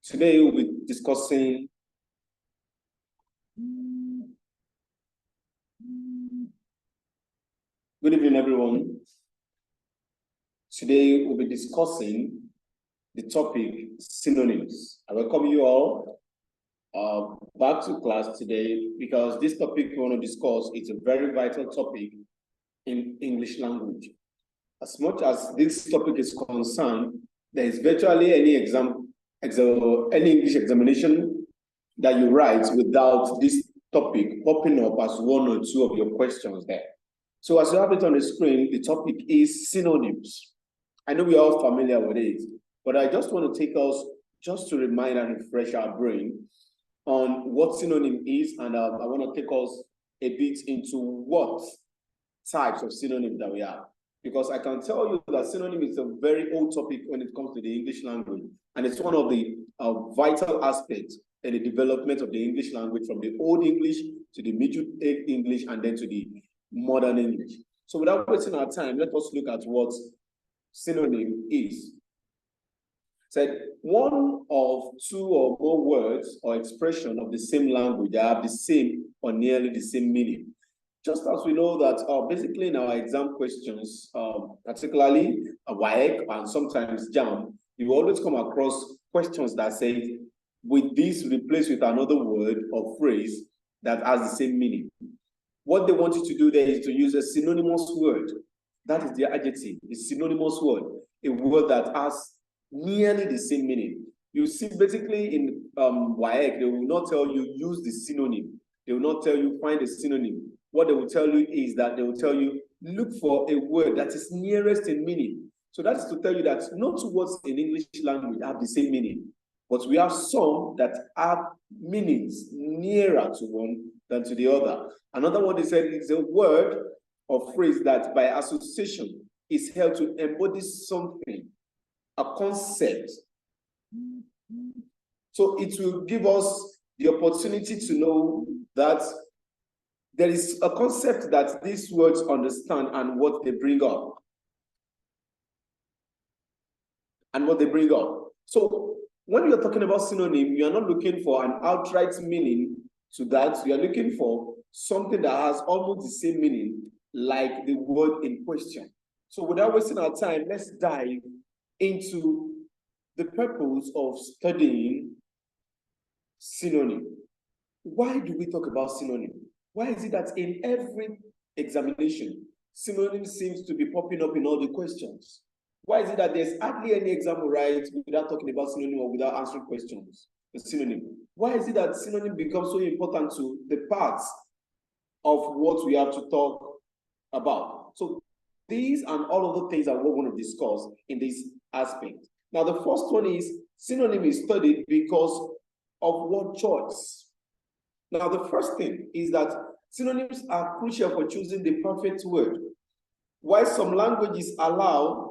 Today we'll be discussing good evening, everyone. Today we'll be discussing the topic synonyms. I welcome you all back to class today because this topic we want to discuss is a very vital topic in English language. As much as this topic is concerned, there is virtually any English examination that you write without this topic popping up as one or two of your questions there. So as you have it on the screen, the topic is synonyms. I know we are all familiar with it, but I just want to take us just to remind and refresh our brain on what synonym is, and I want to take us a bit into what types of synonyms that we have. Because I can tell you that synonym is a very old topic when it comes to the English language, and it's one of the vital aspects in the development of the English language from the Old English to the Middle English and then to the Modern English. So without wasting our time, let us look at what synonym is. Said one of two or more words or expression of the same language that have the same or nearly the same meaning. Just as we know that basically in our exam questions, particularly WASSCE and sometimes JAM, you always come across questions that say, with this replaced with another word or phrase that has the same meaning. What they want you to do there is to use a synonymous word. That is the adjective, a synonymous word, a word that has nearly the same meaning. You see, basically in WASSCE, they will not tell you use the synonym. They will not tell you find a synonym. What they will tell you is that they will tell you look for a word that is nearest in meaning. So that's to tell you that not two words in English language have the same meaning, but we have some that have meanings nearer to one than to the other. Another one they said is a word or phrase that by association is held to embody something, a concept. So it will give us the opportunity to know that there is a concept that these words understand and what they bring up. So when you're talking about synonym, you are not looking for an outright meaning to that. You are looking for something that has almost the same meaning like the word in question. So without wasting our time, let's dive into the purpose of studying synonym. Why do we talk about synonym? Why is it that in every examination, synonym seems to be popping up in all the questions? Why is it that there's hardly any exam we write without talking about synonym or without answering questions? The synonym. Why is it that synonym becomes so important to the parts of what we have to talk about? So these and all of the things that we want to discuss in this aspect. Now, the first one is synonym is studied because of word choice. Now, the first thing is that synonyms are crucial for choosing the perfect word. While some languages allow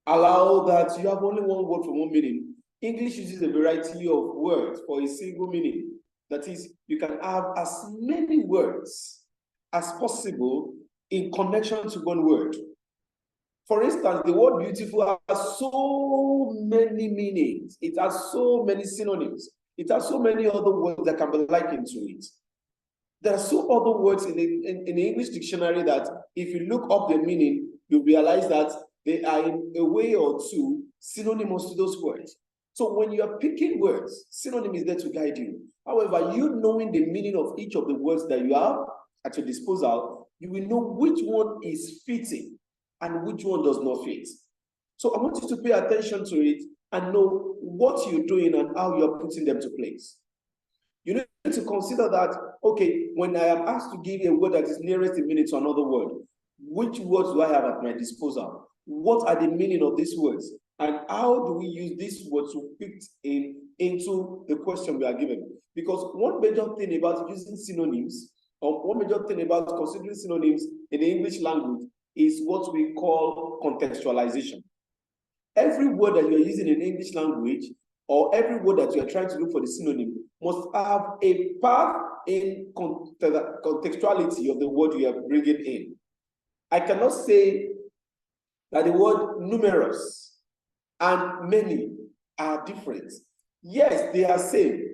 that you have only one word for one meaning, English uses a variety of words for a single meaning. That is, you can have as many words as possible in connection to one word. For instance, the word beautiful has so many meanings. It has so many synonyms. It has so many other words that can be likened to it. There are so other words in the English dictionary that if you look up the meaning, you realize that they are in a way or two synonymous to those words. So when you are picking words, synonym is there to guide you. However, you knowing the meaning of each of the words that you have at your disposal, you will know which one is fitting and which one does not fit. So I want you to pay attention to it and know what you're doing and how you're putting them to place. You need to consider that, okay, when I am asked to give a word that is nearest in meaning to another word, which words do I have at my disposal? What are the meaning of these words? And how do we use these words to fit into the question we are given? Because one major thing about using synonyms, or one major thing about considering synonyms in the English language is what we call contextualization. Every word that you are using in English language, or every word that you are trying to look for the synonym, must have a part in contextuality of the word you are bringing in. I cannot say that the word numerous and many are different. Yes, they are same.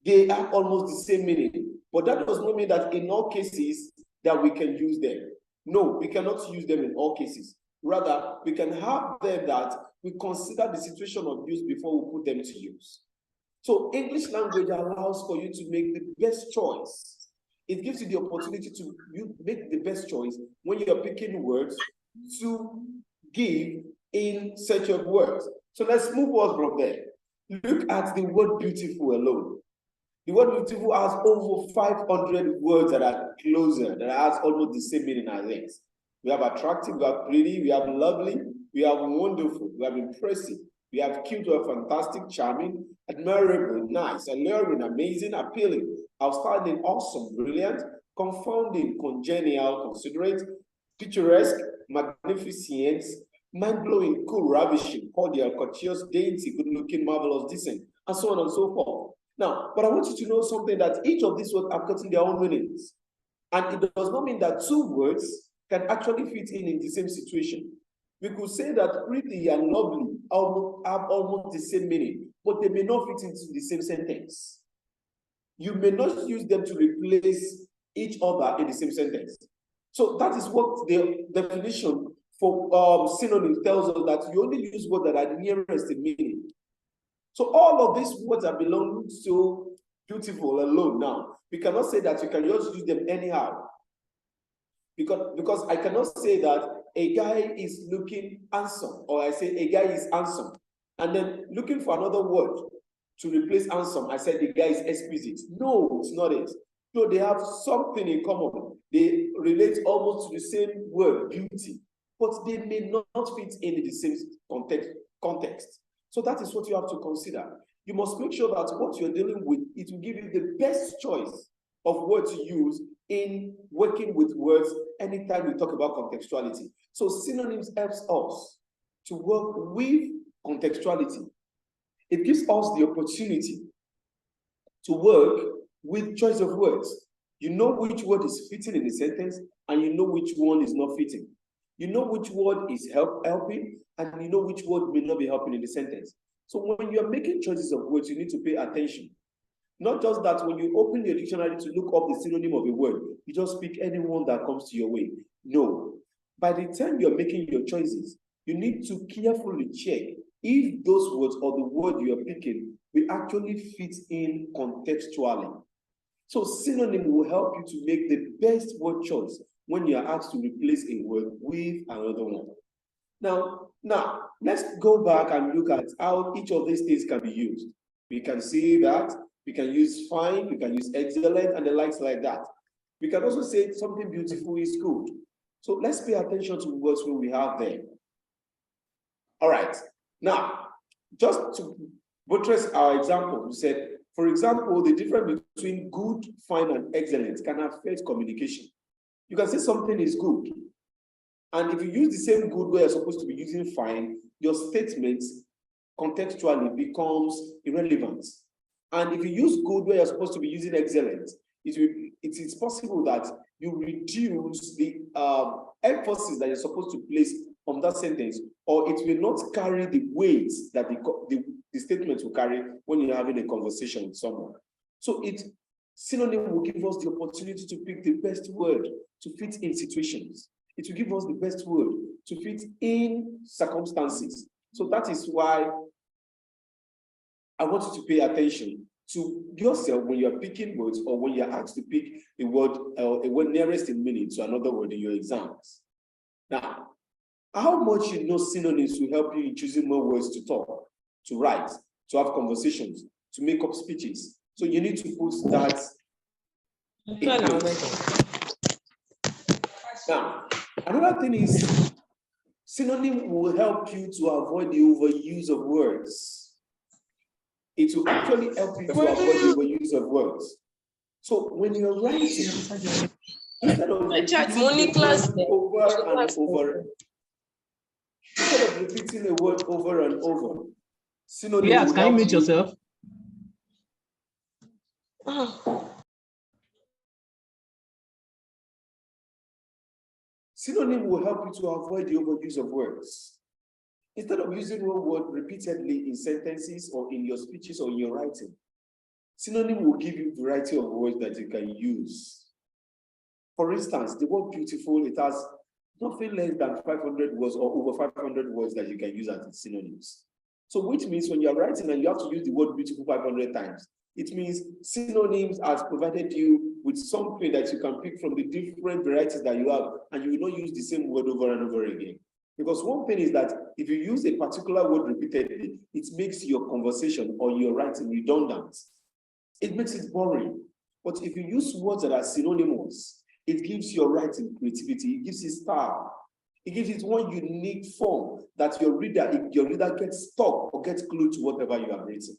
They are almost the same meaning, but that does not mean that in all cases that we can use them. No, we cannot use them in all cases. Rather, we can have them that we consider the situation of use before we put them to use. So English language allows for you to make the best choice. It gives you the opportunity to make the best choice when you're picking words to give in search of words. So let's move on from there. Look at the word beautiful alone. The word beautiful has over 500 words that are closer, that has almost the same meaning as it. We have attractive, we have pretty, we have lovely, we have wonderful, we have impressive, we have cute, we have fantastic, charming, admirable, nice, alluring, amazing, appealing, outstanding, awesome, brilliant, confounding, congenial, considerate, picturesque, magnificent, mind-blowing, cool, ravishing, cordial, courteous, dainty, good-looking, marvelous, decent, and so on and so forth. Now, but I want you to know something, that each of these words have gotten their own meanings. And it does not mean that two words can actually fit in the same situation. We could say that pretty and lovely have almost the same meaning, but they may not fit into the same sentence. You may not use them to replace each other in the same sentence. So that is what the definition for synonyms tells us, that you only use words that are nearest in meaning. So all of these words are belonging to beautiful alone now. We cannot say that you can just use them anyhow. Because I cannot say that a guy is looking handsome, or I say a guy is handsome, and then looking for another word to replace handsome, I said the guy is exquisite. No, it's not it. So they have something in common. They relate almost to the same word, beauty, but they may not fit in the same context. So that is what you have to consider. You must make sure that what you're dealing with, it will give you the best choice of words to use in working with words anytime we talk about contextuality. So synonyms helps us to work with contextuality. It gives us the opportunity to work with choice of words. You know which word is fitting in the sentence, and you know which one is not fitting. You know which word is helping, and you know which word may not be helping in the sentence. So when you're making choices of words, you need to pay attention. Not just that when you open your dictionary to look up the synonym of a word, you just pick any one that comes to your way. No. By the time you're making your choices, you need to carefully check if those words or the word you're picking will actually fit in contextually. So synonym will help you to make the best word choice when you're asked to replace a word with another one. Now, let's go back and look at how each of these things can be used. We can see that we can use fine, we can use excellent, and the likes like that. We can also say something beautiful is good. So let's pay attention to the words we have there. All right. Now, just to buttress our example, we said, for example, the difference between good, fine, and excellent can affect communication. You can say something is good, and if you use the same good where you're supposed to be using fine, your statement contextually becomes irrelevant. And if you use good where you're supposed to be using excellent, it is possible that you reduce the emphasis that you're supposed to place on that sentence, or it will not carry the weight that the statement will carry when you're having a conversation with someone. So synonym will give us the opportunity to pick the best word to fit in situations. It will give us the best word to fit in circumstances. So that is why I want you to pay attention to yourself when you're picking words, or when you're asked to pick a word nearest in meaning to another word in your exams. Now, how much you know synonyms will help you in choosing more words to talk, to write, to have conversations, to make up speeches. So you need to put that in place. Now, another thing is, synonym will help you to avoid the overuse of words. It will actually help you to avoid the overuse of words. So when you're writing, instead of repeating a word over and over, synonym yes, can you mute yourself? Synonym will help you to avoid the overuse of words. Instead of using one word repeatedly in sentences or in your speeches or in your writing, synonym will give you a variety of words that you can use. For instance, the word beautiful, it has nothing less than 500 words or over 500 words that you can use as synonyms. So which means when you're writing and you have to use the word beautiful 500 times, it means synonyms has provided you with something that you can pick from the different varieties that you have, and you will not use the same word over and over again. Because one thing is that if you use a particular word repeatedly, it makes your conversation or your writing redundant. It makes it boring. But if you use words that are synonymous, it gives your writing creativity, it gives it style. It gives it one unique form that your reader gets stuck or gets glued to whatever you have written.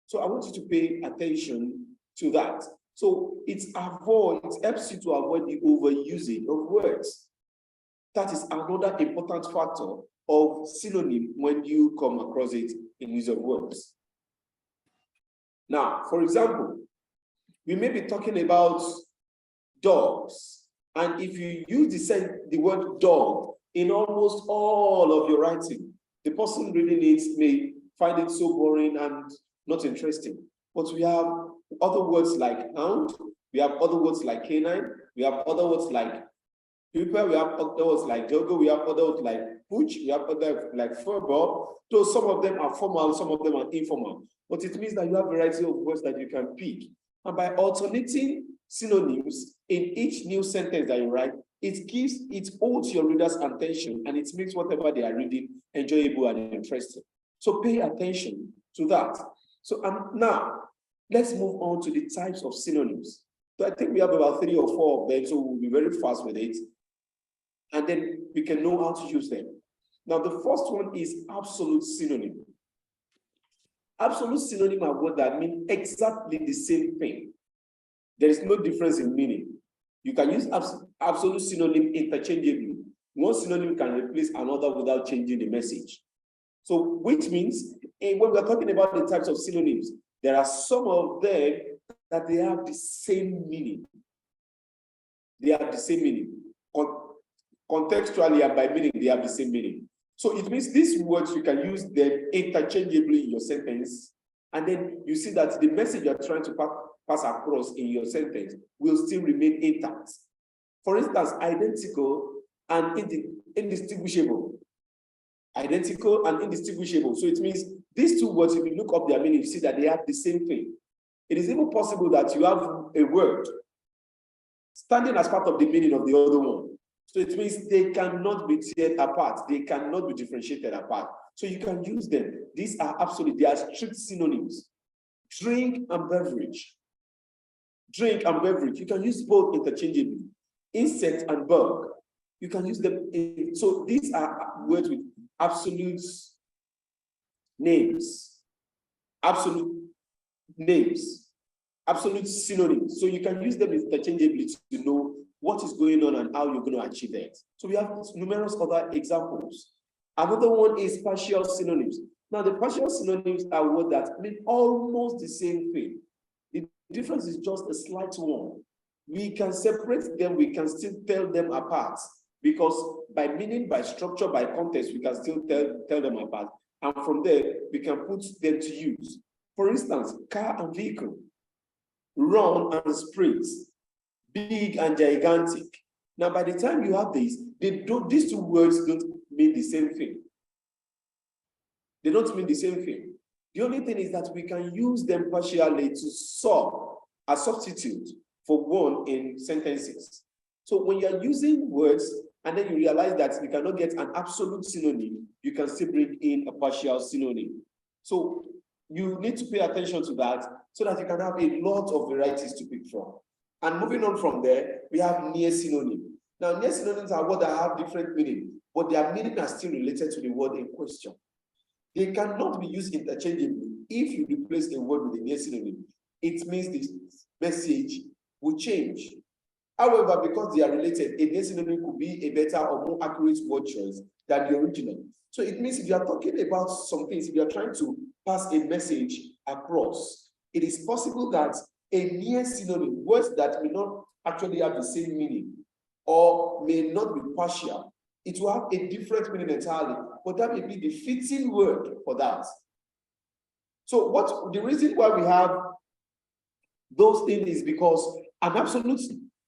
So I want you to pay attention to that. So it helps you to avoid the overusing of words. That is another important factor of synonym when you come across it in use of words. Now, for example, we may be talking about dogs, and if you use the word dog in almost all of your writing, the person reading it may find it so boring and not interesting. But we have other words like hound, we have other words like canine, we have other words like people, we have other words like doggo, we have other words like pooch, we have other like furball. So some of them are formal, some of them are informal. But it means that you have a variety of words that you can pick. And by alternating synonyms in each new sentence that you write, it holds your reader's attention and it makes whatever they are reading enjoyable and interesting. So pay attention to that. So now, let's move on to the types of synonyms. So I think we have about 3 or 4 of them, so we'll be very fast with it. And then we can know how to use them. Now, the first one is absolute synonym. Absolute synonym are words that mean exactly the same thing. There is no difference in meaning. You can use absolute synonym interchangeably. One synonym can replace another without changing the message. So, which means, when we're talking about the types of synonyms, there are some of them that they have the same meaning. They have the same meaning. Contextually and by meaning, they have the same meaning. So it means these words, you can use them interchangeably in your sentence, and then you see that the message you're trying to pass across in your sentence will still remain intact. For instance, identical and indistinguishable. Identical and indistinguishable. So it means these two words, if you look up their meaning, you see that they have the same thing. It is even possible that you have a word standing as part of the meaning of the other one. So it means they cannot be teared apart. They cannot be differentiated apart. So you can use them. These are absolutely, they are strict synonyms. Drink and beverage. Drink and beverage. You can use both interchangeably. Insect and bug. You can use them. So these are words with absolute names. Absolute names. Absolute synonyms. So you can use them interchangeably to know what is going on and how you're going to achieve that. So we have numerous other examples. Another one is partial synonyms. Now, the partial synonyms are words that mean almost the same thing. The difference is just a slight one. We can separate them, we can still tell them apart, because by meaning, by structure, by context, we can still tell them apart. And from there, we can put them to use. For instance, car and vehicle, run and sprint, big and gigantic. Now, by the time you have these two words don't mean the same thing. They don't mean the same thing. The only thing is that we can use them partially to substitute for one in sentences. So when you're using words and then you realize that you cannot get an absolute synonym, you can still bring in a partial synonym. So you need to pay attention to that so that you can have a lot of varieties to pick from. And moving on from there, we have near synonym. Now, near synonyms are words that have different meaning, but their meaning are still related to the word in question. They cannot be used interchangeably. If you replace a word with a near synonym, it means the message will change. However, because they are related, a near synonym could be a better or more accurate word choice than the original. So it means if you are talking about some things, if you are trying to pass a message across, it is possible that a near synonym, words that may not actually have the same meaning or may not be partial, it will have a different meaning entirely, but that may be the fitting word for that. So what the reason why we have those things is because an absolute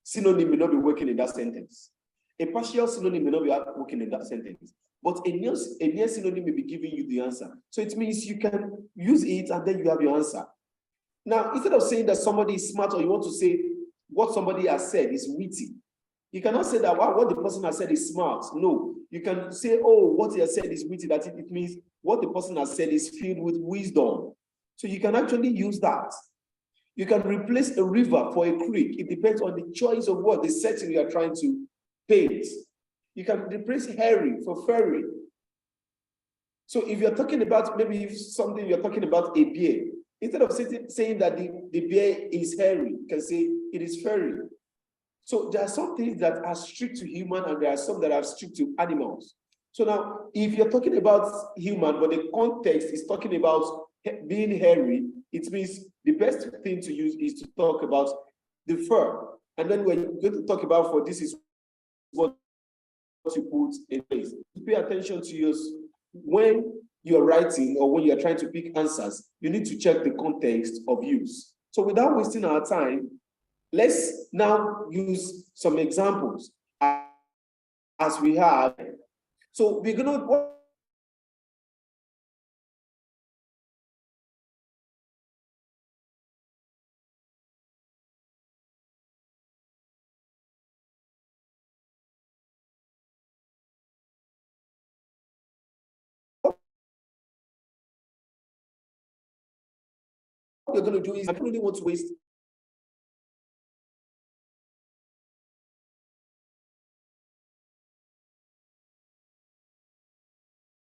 synonym may not be working in that sentence. A partial synonym may not be working in that sentence. But a near synonym may be giving you the answer. So it means you can use it and then you have your answer. Now, instead of saying that somebody is smart, or you want to say what somebody has said is witty, you cannot say that what the person has said is smart. No, you can say, oh, what he has said is witty. That it means what the person has said is filled with wisdom. So you can actually use that. You can replace a river for a creek. It depends on the choice of what the setting you are trying to paint. You can replace hairy for fairy. So if you're talking about maybe something you're talking about a bear, instead of saying that the bear is hairy, you can say it is fairy. So there are some things that are strict to human and there are some that are strict to animals. So now, if you're talking about human, but the context is talking about being hairy, it means the best thing to use is to talk about the fur. And then when you're going to talk about fur, this is what you put in place. Pay attention to yours when you're writing or when you're trying to pick answers, you need to check the context of use. So without wasting our time, let's now use some examples as we have. So we're going to we're going to do is I don't really want to waste